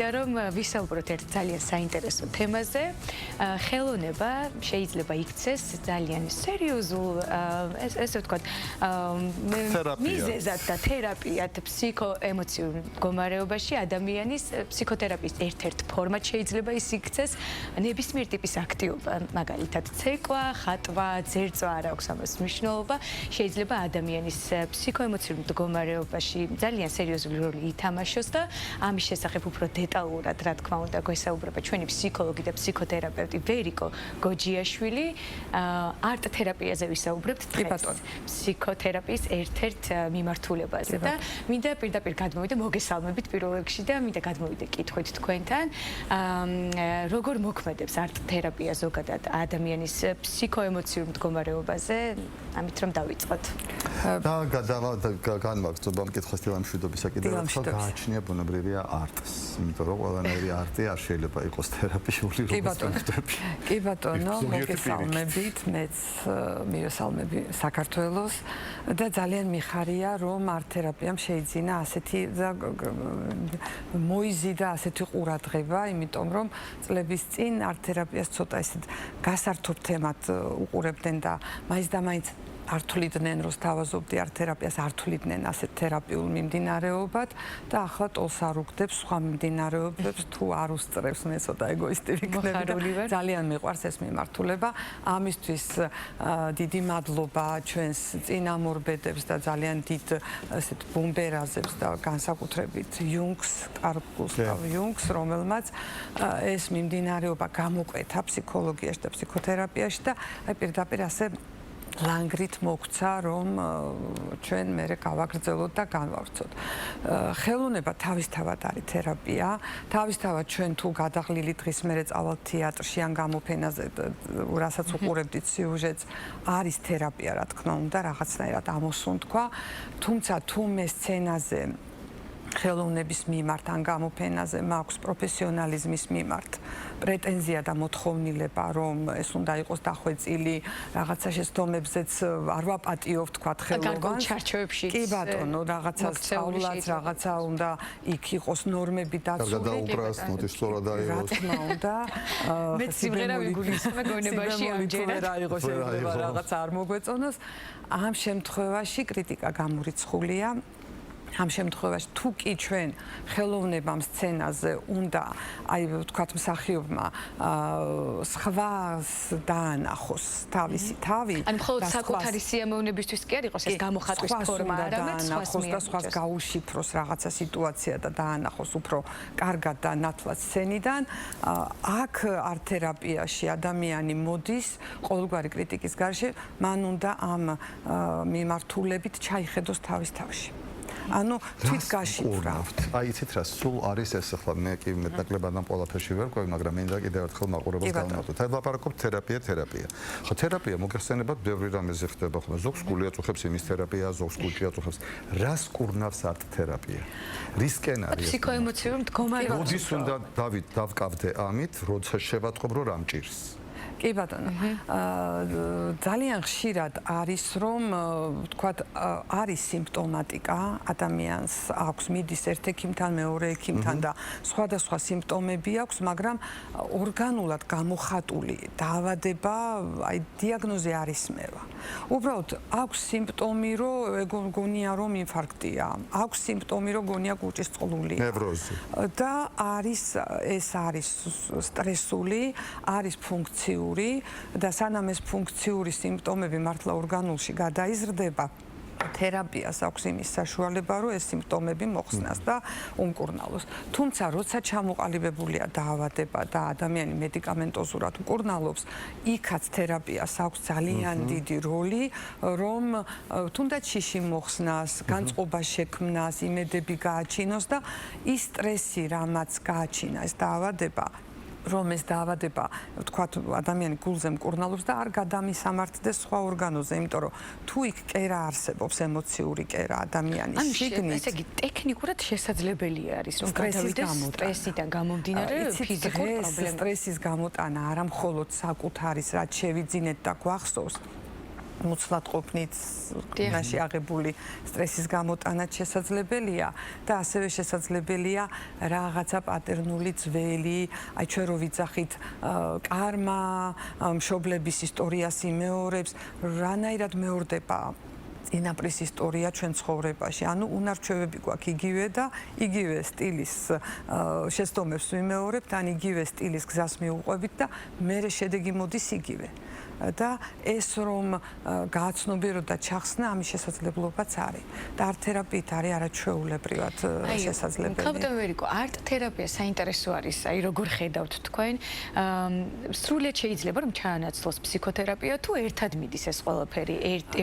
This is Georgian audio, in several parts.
მინდა რომ ვისაუბროთ ერთ ძალიან საინტერესო თემაზე. ხელოვნება შეიძლება იქცეს ძალიან სერიოზულ, ესე ვთქვათ, მიზეზად და თერაპიად ფსიქოემოციურ მდგომარეობაში ადამიანის ფსიქოთერაპიის ერთ-ერთ ფორმად შეიძლება ის იქცეს ნებისმიერ ტიპის აქტივობა, მაგალითად ცეკვა, ხატვა, ძერწვა არ აქვს ამას მნიშვნელობა, შეიძლება ადამიანის ფსიქოემოციურ მდგომარეობაში ძალიან სერიოზული როლი ითამაშოს და ამის შესახებ უფრო დეტალურად, რა თქმა უნდა, გვესაუბრება ჩვენი ფსიქოლოგი და ფსიქოთერაპევტი ვერიკო გოჯიაშვილი. არტ-თერაპიაზე ვისაუბრებთ დღეს. ფსიქოთერაპიის ერთ-ერთ მიმართულებაზე და მინდა პირდაპირ გადმოვიდე მოგესალმებით პირველ რიგში და მინდა გადმოვიდე კითხვით თქვენთან. როგორ მოქმედებს არტ-თერაპია ზოგადად ადამიანის ფსიქოემოციურ მდგომარეობაზე? ამით რომ დავიწყოთ. და განვაგრძობ ამ კითხვის დილამშვიდობის კიდევ ერთხელ გააჩნია ბუნებრივია არტს, იმიტომ რომ ყველანაირი არტი არ შეიძლება იყოს თერაპიული როლი. კი ბატონო, მოგესალმებით, მეც მივესალმები საქართველოს და ძალიან მიხარია რომ არტ-თერაპიამ შეიძინა ასეთი მოიზიდა ასეთი ყურადღება, იმიტომ რომ წლების წინ არტ-თერაპიას ცოტა ისეთ გასართობ თემად უყურებდნენ და მაინც და მაინც არ თვლიდნენ, რომ სთავაზობდი არტ-თერაპიას, არ თვლიდნენ ასეთ თერაპიულ მიმდინარეობად და ახლა ტოლს არ უგდებს სხვა მიმდინარეობებს თუ არ უსწრებს, მე ცოტა ეგოისტი ვიქნები და ძალიან მიყვარს ეს მიმართულება. ამისთვის დიდი მადლობა ჩვენს წინამორბედებს და ძალიან დიდ ესეთ ბუმბერაზებს და განსაკუთრებით იუნგს, კარლ გუსტავ იუნგს, რომელმაც ეს მიმდინარეობა გამოკვეთა ფსიქოლოგიაში და ფსიქოთერაპიაში და აი პირდაპირ ასე ლანგრით მოგცა რომ ჩვენ მერე გავაგრძელოთ და განვავრცოთ. ხელოვნება თავისთავად არის თერაპია, თავისთავად ჩვენ თუ გადაღლილი დღის მერე წავალთ თეატრში ან გამოფენაზე, რასაც უყურებდით სიუჟეტს, არის თერაპია, რა თქმა უნდა, რაღაცნაირად ამოსუნთქვა, თუმცა თუ მე სცენაზე ხელოვნების მიმართ ან გამოფენაზე მაქვს პროფესიონალიზმის მიმართ პრეტენზია და მოთხოვნილება, რომ ეს უნდა იყოს დახვეწილი რაღაცა შეცდომებზეც არ ვაპატიო ვთქვათ ხელოვნებას. კი ბატონო, რაღაცა სწავლაც, რაღაცა უნდა იქ იყოს ნორმები დაცული. გადაუბრას, ნოტისწორად აიღოს. რა თქმა უნდა, მე სიმღერა ვიგულისხმე გონებაში ამჯერად რა იყოს შეიძლება რაღაცა არ მოგვეწონოს. ამ შემთხვევაში კრიტიკა გამორიცხულია. ამ შემთხვევაში თუ კი ჩვენ ხელოვნებამ სცენაზე უნდა აი ვთქვათ მსახიობმა სხვას დაანახოს თავისი თავი ან მხოლოდ საკუთარი სიამოვნებისთვის კი არ იყოს ეს გამოხატვის ფორმა, არამედ სხვას გაუშიფროს რაღაცა სიტუაცია და დაანახოს უფრო კარგად და ნათლად სცენიდან. აქ არტ-თერაპიაში ადამიანი მოდის ყოველგვარი კრიტიკის გარშე, მან უნდა ამ მიმართულებით ჩაიხედოს თავის თავში. ანუ თვით გაშიფრა. აი იცით რა, სულ არის ეს ახლა მე კი მეტნაკლებად ამ ყველაფერში ვერ ყვევი, მაგრამ მინდა კიდევ ერთხელ მაყურებელს გავუმატოთ. აი ვლაპარაკობ თერაპია. ხო თერაპია მოგეხსენებათ ბევრი რამეზე ხდება ხოლმე. ზოგს გული აწუხებს იმის თერაპია, ზოგს გულში აწუხებს. რას კურნავს არტ-თერაპია? რისკენ არის? ფსიქოემოციურ მდგომარეობაში. როდის უნდა დავკავდე ამით, როცა შევატყობ რომ რა მჭირს? კი ბატონო, ძალიან ხშირად არის რომ ვთქვათ არის სიმპტომატიკა, ადამიანს აქვს მიდის ერთ ექიმთან, მეორე ექიმთან და სხვადასხვა სიმპტომები აქვს, მაგრამ ორგანულად გამოხატული დაავადება, აი დიაგნოზი არ ისმევა. უბრალოდ აქვს სიმპტომი, რომ გონია რომ ინფარქტია, აქვს სიმპტომი, რომ გონია კუჭისწყლული. ნევროზი. და ეს არის სტრესული, არის ფუნქციური და სანამ ეს ფუნქციური სიმპტომები მართლა ორგანულში გადაიზრდება, თერაპიას აქვს იმის საშუალება, რომ ეს სიმპტომები მოხსნას და უმკურნალოს. თუმცა, როცა ჩამოყალიბებულია დაავადება და ადამიანი მედიკამენტოზურად მკურნალობს, იქაც თერაპიას აქვს ძალიან დიდი როლი, რომ თუნდაც შიში მოხსნას, განწყობა შექმნას, იმედები გააჩინოს და ის სტრესი, რამაც გააჩინა ეს დაავადება, რომ ეს დაავადება, ვთქვათ, ადამიანი გულზე მკურნალობს და არ გადამისამართდეს სხვა ორგანოზე, იმიტომ რომ თუ იქ კერა არსებობს, ემოციური კერა ადამიანის შიგნით. ესე იგი, ტექნიკურად შესაძლებელი არის, რომ გადავიდეს სტრესიდან გამომდინარე ფიზიკურ პრობლემებს. სტრესის გამოტანა არა მხოლოდ საკუთარის, რაც შევიძინეთ და გვახსოვს, მუცლად ყოფნით მაშინ აღებული სტრესის გამოტანაც შესაძლებელია და ასევე შესაძლებელია რაღაცა პატერნული ძველი, აი ჩვენ რო ვიძახით კარმა, მშობლების ისტორიას იმეორებს, რანაირად მეორდება წინაპრის ისტორია ჩვენ ცხოვრებაში. ანუ უნარჩვევები გვაქვს იგივე და იგივე სტილის შეცდომებს ვიმეორებთ, ან იგივე სტილის გზას მიუყვებით და მერე შედეგი მოდის იგივე. და ეს რომ გააცნობიერო და ჩახსნა ამის შესაძლებლობაც არის. და არტ თერაპიით არის არაჩვეულებრივად შესაძლებელი. კაპიტან ვერიკო, არტ თერაპია საინტერესო არის, აი როგორ ხედავთ თქვენ? სრულად შეიძლება რომ ჩაანაცვლოს ფსიქოთერაპია თუ ერთად მიდის ეს ყველაფერი,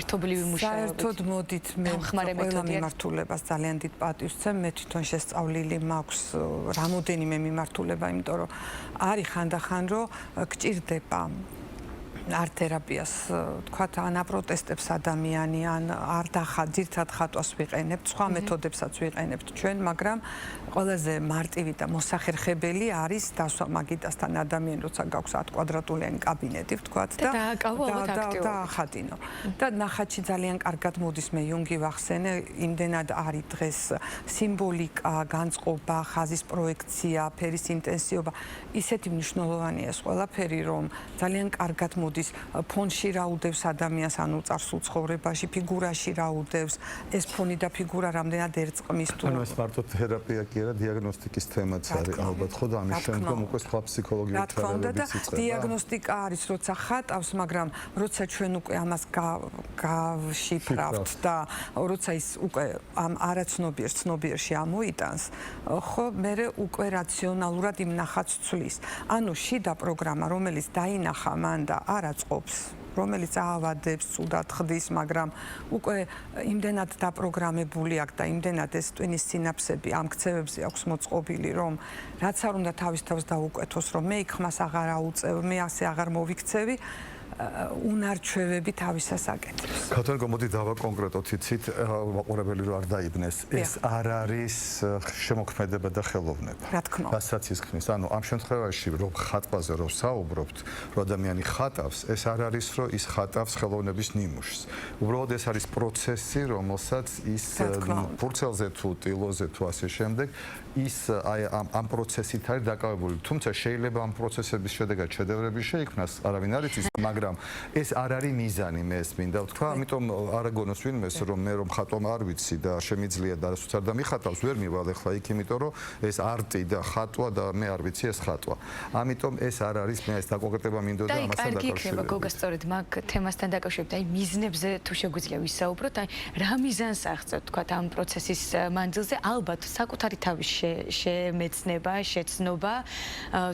ერთობლივი მუშაობით? საერთოდ მოდით მე ყველა მიმართულებას ძალიან დიდ პატივს ვცემ, მე თვითონ შესწავლილი მაქვს რამოდენიმე მიმართულება, იმიტომ რომ არის ხანდახან რომ გჭირდება არტ თერაპიას თქვათ ან აპროტესტებს ადამიანი ან არ ძირთად ხატვას ვიყენებთ, სხვა მეთოდებსაც ვიყენებთ ჩვენ, მაგრამ ყველაზე მარტივი და მოსახერხებელი არის დასვა მაგიდასთან ადამიანი, როცა გაქვს 10 კვადრატულიანი კაბინეტი, ვთქვათ და დაახატინო. და ნახატში ძალიან კარგად მოდის, მე იუნგი ვახსენე, იმდენად არის დღეს სიმბოლიკა, განწყობა, ხაზის პროექცია, ფერის ინტენსივობა, ისეთი მნიშვნელოვანია ეს ყველაფერი, რომ ძალიან კარგად ფონში რა უდევს ადამიანს, ანუ წარსულ ცხოვრებაში, ფიგურაში რა უდევს, ეს ფონი და ფიგურა რამდენად ერწყმის თუ ანუ ეს მარტო თერაპია კი არა, დიაგნოსტიკის თემაც არის ალბათ, ხო და ამის შემდგომ უკვე სხვა ფსიქოლოგიური თერაპიებიც იწყება. დიაგნოსტიკა არის, როცა ხატავს, მაგრამ როცა ჩვენ უკვე ამას გავშიფრავთ და როცა ის უკვე ამ არაცნობიერს ცნობიერში ამოიტანს, ხო, მე უკვე რაციონალურად იმ ნახატს ცვლის. ანუ შიდა პროგრამა, რომელიც დაინახა მან და აწყობს, რომელიც აავადებს, ცუდად ხდის, მაგრამ უკვე იმდენად დაპროგრამებული აქვს და იმდენად ეს ტვინის სინაფსები ამ ქცევებზე აქვს მოწყობილი, რომ რაც არ უნდა თავის თავს დაუკვეთოს, რომ მე იქ ხმას აღარ აუწევ, მე ასე აღარ მოვიქცევი, უნარჩვევები თავისას აკეთებს. ქათონ გამოდი დავაკონკრეტოთ, იცით, მაყურებელი რო არ დაიბნეს, ეს არ არის შემოქმედება და ხელოვნება. რა თქმა უნდა. რასაც ის ხნის, ანუ ამ შემთხვევაში რომ ხატვაზე რომ საუბრობთ, რომ ადამიანი ხატავს, ეს არ არის რომ ის ხატავს ხელოვნების ნიმუშს. უბრალოდ ეს არის პროცესი, რომელსაც ის ფურცელზე თუ ტილოზე თუ ასე შემდეგ ის აი ამ პროცესით არის დაკავებული. თუმცა შეიძლება ამ პროცესების შედეგად შედევრები შეიქმნას, არავინ არ იცის, მაგრამ ეს არ არის მიზანი, მე ეს მინდა ვთქვა, ამიტომ არ აგონოს ვინმეს, რომ მე რომ ხატვამ არ ვიცი და შემიძლია და რასაც არ დამიხატავს, ვერ მივალ ახლა იქ, იმიტომ რომ ეს არტი და ხატვა და მე არ ვიცი ეს ხატვა. ამიტომ ეს არ არის, მე ეს დაკონკრეტება მინდოდა ამასთან დაკავშირებით. კარგი იქნება გოგა სწორედ მაგ თემასთან დაკავშირებით, აი მიზნებზე თუ შეგვიძლია ვისაუბროთ, აი რა მიზანს აღწევთ თქვა ამ პროცესის მანძილზე, ალბათ საკუთარი თავის შემეცნება, შეცნობა,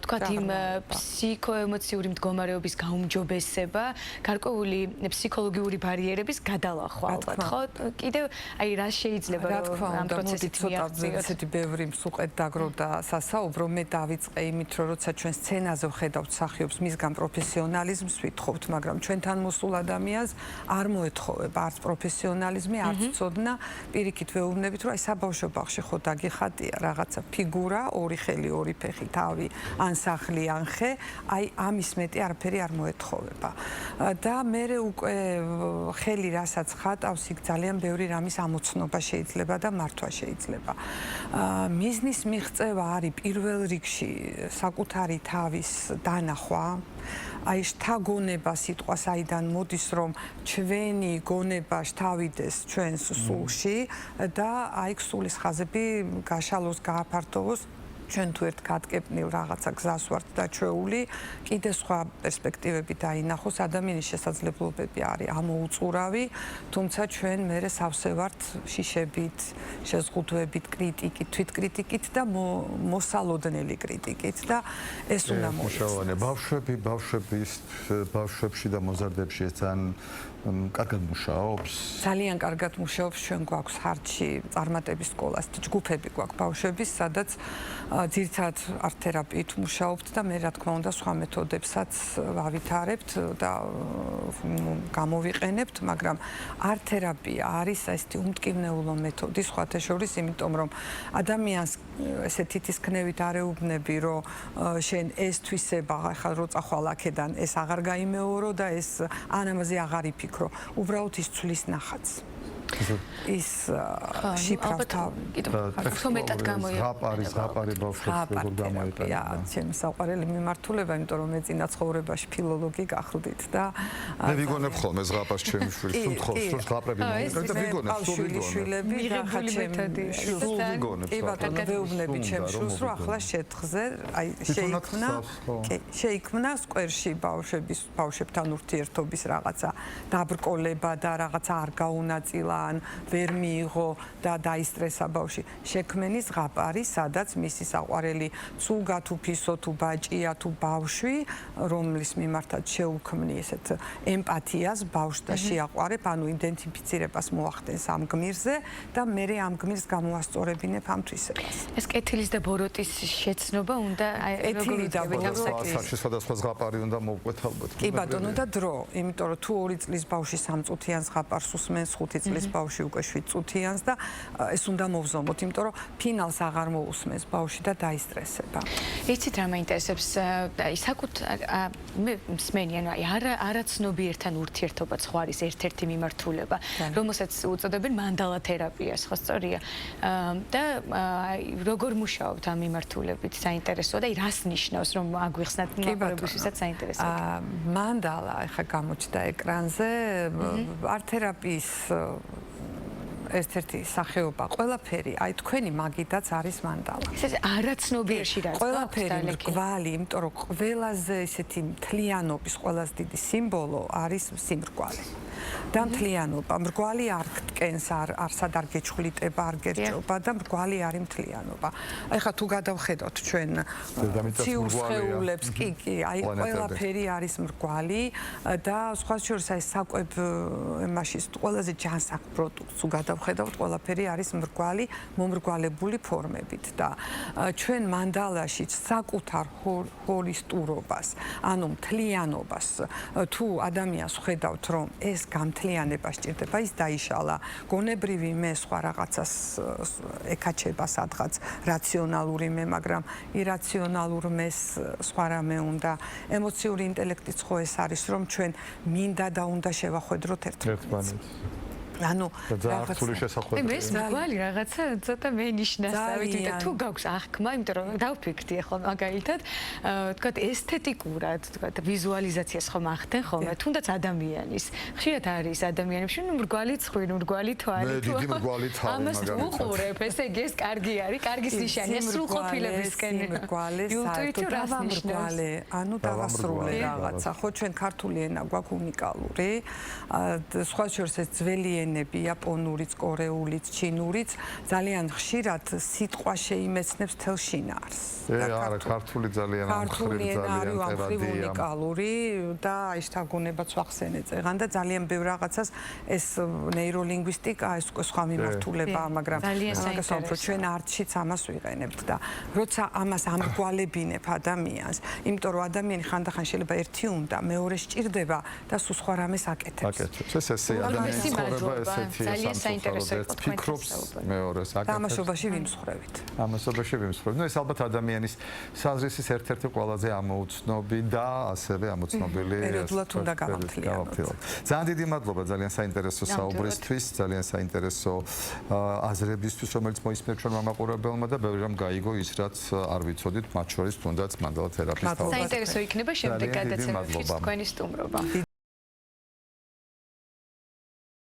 თქვა იმ ფსიქოემოციური მდგომარეობის გაუმჯობესება, გარკვეული ფსიქოლოგიური ბარიერების გადალახვა, ალბათ, ხო? კიდევ აი რა შეიძლება ამ პროცესით მიაღწიოთ? ესეთი ბევრი მსუყეთ დაგროვდა სასაუბრო, მე დავიწყე იმით, რომ როცა ჩვენ სცენაზე ვხედავთ მსახიობს, მისგან პროფესიონალიზმს ვითხოვთ, მაგრამ ჩვენთან მოსულ ადამიანს არ მოეთხოვება არც პროფესიონალიზმი, არც ცოდნა, პირიქით ვეუბნებით, რომ აი საბავშვო ბაღში ხო დაგიხატია რაღაცა ფიგურა, ორი ხელი, ორი ფეხი, თავი, ან სახლი, ან ხე, აი ამის მეტი არაფერი არ მოეთხოვება. და მე უკვე ხელი რასაც ხატავს, იქ ძალიან ბევრი რამის ამოცნობა შეიძლება და მართვა შეიძლება. მიზნის მიღწევა არის პირველ რიგში საკუთარი თავის დანახვა, აი შთაგონება სიტყვა საიდან მოდის, რომ ჩვენი გონება შთავიდეს ჩვენს სულში და აი სულის ხაზები გაშალოს, გააფართოვოს, ჩვენ თუ ერთ გატკეპნილ რაღაცა გზას ვართ დაჩვეული, კიდე სხვა პერსპექტივები დაინახოს, ადამიანის შესაძლებლობები არის ამოუწურავი, თუმცა ჩვენ მერე სავსე ვართ შიშებით, შეზღუდვებით, კრიტიკით, თვითკრიტიკით და მოსალოდნელი კრიტიკით და ეს უნდა მოიცნოს. ბავშვებში და მოზარდებში ეს ძალიან კარგად მუშაობს. ძალიან კარგად მუშაობს, ჩვენ გვაქვს ხარჯში წარმატების სკოლას, ჯგუფები გვაქვს ბავშვების, სადაც ძირითადად არტ თერაპიით მუშაობთ და მე რა თქმა უნდა სხვა მეთოდებსაც ვავითარებთ და გამოვიყენებთ, მაგრამ არტ თერაპია არის ესეთი უმტკივნეულო მეთოდი, სხვათა შორის, იმიტომ რომ ადამიანს ესე თითისქნევით არეუბნები, რომ შენ ეს თვისება, ახლა რო წახვალ აქედან, ეს აღარ გაიმეორო და ეს ან ამაზე აღარ იფიქრო. ვფიქრო, უბრალოდ ის ცვლის ნახატს. ის შიფრავთა უფრო მეტად გამოიყენება. ზღაპარი ბავშვებს როგორ გამოიყენება. ჩემი საყვარელი მიმართულება, იმიტომ რომ მე წინა ცხოვრებაში ფილოლოგი გახდით და მე ვიგონებ ხოლმე ზღაპარს ჩემი შვილს, თუ თხოვს რომ ზღაპრები მოიგო და ვიგონებ, სულ შვილები და მეთოდი. სულ ვიგონებ. კი ბატონო, ვეუბნები ჩემს შვილს, რომ ახლა შეთხზე, აი შეიქმნა სკვერში ბავშვებთან ურთიერთობის რაღაცა დაბრკოლება და რაღაცა არ გაუნაწილა ან ვერ მიიღო და დაისტრესა ბავშვი. შექმენი ზღაპარი, სადაც მისი საყვარელი თუ გათუფისო, თუ ბაჭია, თუ ბავშვი, რომლის მიმართაც შეუქმნი ესეთ ემპათიას ბავშვს და შეაყვარებ, ანუ იდენტიფიცირებას მოახდენს ამ გმირზე და მე ამ გმირს გამოასწორებინებ ამ თვისებას. ეს კეთილის და ბოროტის შეცნობა უნდა კეთილი და ბოროტი სხვადასხვა ზღაპარი უნდა მოვყვეთ ალბათ. კი ბატონო და დრო, იმიტომ რომ თუ 2 წლის ბავშვი 3 წუთიან ზღაპარს უსმენს, 5 წლის ბავშვი უკვე 7 წუთიანს და ეს უნდა მოვზომოთ, იმიტომ რომ ფინალს აღარ მოусმენს ბავშვი და დაისტრესება. იცით რა მაინტერესებს? აი მე მსმენი, ანუ აი არაცნობიერთან ურთიერთობა ცხვარის ერთ-ერთი მიმართულება, რომელსაც უწოდებენ მანდალა თერაპიას, ხო სწორია? და როგორ მუშაობთ ამ მიმართულებით? საინტერესოა და აი რას ნიშნავს, რომ აგვიხსნათ მაყურებლისთვისაც საინტერესოა. მანდალა ახლა გამოჩნდა ეკრანზე, არტ-თერაპიის ერთ-ერთი სახეობა, ყველაფერი, აი თქვენი მაგიდაც არის მანდალა. ეს არაცნობიერში რა ყველაფერი მრგვალი, იმიტომ რომ ყველაზე ესეთი მთლიანობის ყველაზე დიდი სიმბოლო არის სიმრგვალი. და მთლიანობა, მრგვალი არ გტკენს, არსად არ გეჩხვლიტება, არ გერჯობა და მრგვალი არის მთლიანობა. აი ხა თუ გადავხედოთ ჩვენ ციურ სხეულებს, კი, აი ყველაფერი არის მრგვალი და სხვა შორის აი საკვებ იმაში ყველაზე ჯანსაღ პროდუქტს თუ გადავხედავთ, ყველაფერი არის მრგვალი, მომრგვალებული ფორმებით და ჩვენ მანდალაში საკუთარ ჰოლისტურობას, ანუ მთლიანობას თუ ადამიანს ხედავთ, რომ ეს გამთლიანება სჭირდება, ის დაიშალა. გონებრივი მე სხვა რაღაცას ეკაჩება სადღაც რაციონალური მე, მაგრამ ირაციონალურ მეს სხვა რამე უნდა. ემოციური ინტელექტიც ხო ეს არის, რომ ჩვენ მინდა და უნდა შევახვედროთ ერთმანეთს. ანუ რთული შესახვედრია. ეს მრგვალი რაღაცა ცოტა მენიშნას, ავიდეთ თუ გაქვს აღქმა, იმიტომ რომ დავფიქრდი ახლა მაგალითად, თქვათ ესთეტიკურად, თქვათ ვიზუალიზაციას ხომ ახდენ ხოლმე, თუნდაც ადამიანის. ხშირად არის ადამიანებში, ნუ მრგვალი ცხვირი, მრგვალი თვალი. მე დიდი მრგვალი თავი ამას უყურებ, ესე იგი ეს კარგი არის, კარგის ნიშანია, სრულყოფილებისკენ. ინტუიტივ რას ნიშნავს? ანუ დავასრულე რაღაცა. ხო ჩვენ ქართული ენა გვაქვს უნიკალური. სხვა შორის ეს ძველი ენები, იაპონურიც, კორეულიც, ჩინურიც ძალიან ხშირად სიტყვა შეიმეცნებს თელ შინაარს. არა, ქართული ძალიან ქართული ენა არის ამხრივ უნიკალური და აი შთაგონებაც ვახსენეთ წეგან და ძალიან ბევრ რაღაცას ეს ნეიროლინგვისტიკა, ეს უკვე სხვა მიმართულებაა, მაგრამ ჩვენ არტშიც ამას ვიყენებთ და როცა ამას ამრგვალებინებ ადამიანს, იმიტომ რომ ადამიანი ხანდახან შეიძლება ერთი უნდა, მეორე სჭირდება და სულ სხვა რამეს აკეთებს. ეს ესე ადამიანის ცხოვრება ძალიან საინტერესო იყო თქვენ ფიქრობს მეორეს აკეთებს. ამასობაში ვიმსხვრევით. ამასობაში ვიმსხვრევით. ნუ ეს ალბათ ადამიანის საზრისის ერთ-ერთი ყველაზე ამოუცნობი და ასევე ამოცნობილი პერიოდულად უნდა გავამთლიანოთ. ძალიან დიდი მადლობა ძალიან საინტერესო საუბრისთვის, ძალიან საინტერესო აზრებისთვის, რომელიც მოისმენთ ჩვენ მამაყურებელმა და ბევრი რამ გაიგო ის, რაც არ ვიცოდით, მათ შორის თუნდაც მანდალა თერაპიის თაობა. საინტერესო იქნება შემდეგ გადაცემებში თქვენი სტუმრობა.